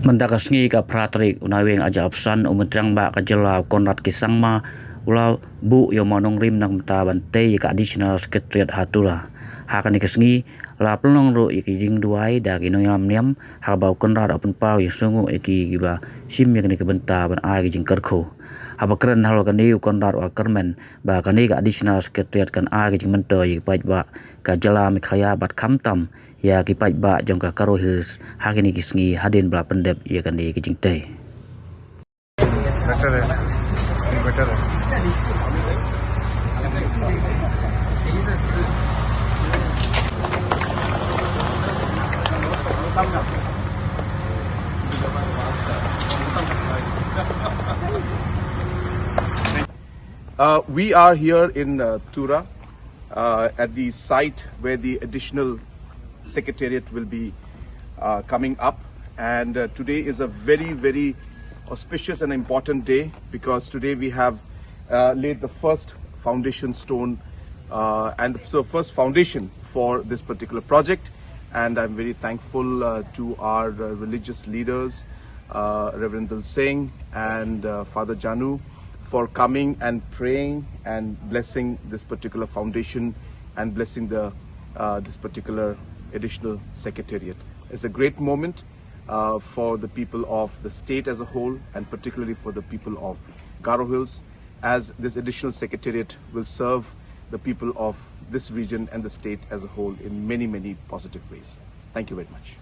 Mendakas ngi ka pratrik unaweng aja absan umetrang ba kajela konrat kisangma ulau bu yo monong rim nang ta bante ka additional secretariat hatura hakan ikasngi la plong ro iki jing duai da kinong yam niam ha bau konrat open pau yang sungu iki giba sim yang ni ke benta ban ai jing kerkho haba keren halo kan ni konrat wa kermen ba kan ni ka additional secretariat kan ai jing mento yi pai ba ka jela mikhaya bat kamtam ya ki pai ba jong ka karo his hakini kisngi hadin bla pendep ya kan ni ki jing te better we are here in Tura at the site where the additional secretariat will be coming up, and today is a very auspicious and important day because today we have laid the first foundation stone and so first foundation for this particular project. And I'm very thankful to our religious leaders, Reverend Sdang and Father Janu, for coming and praying and blessing this particular foundation and blessing the this particular additional secretariat. It's a great moment for the people of the state as a whole, and particularly for the people of Garo Hills, as this additional secretariat will serve the people of this region and the state as a whole in many positive ways. Thank you very much.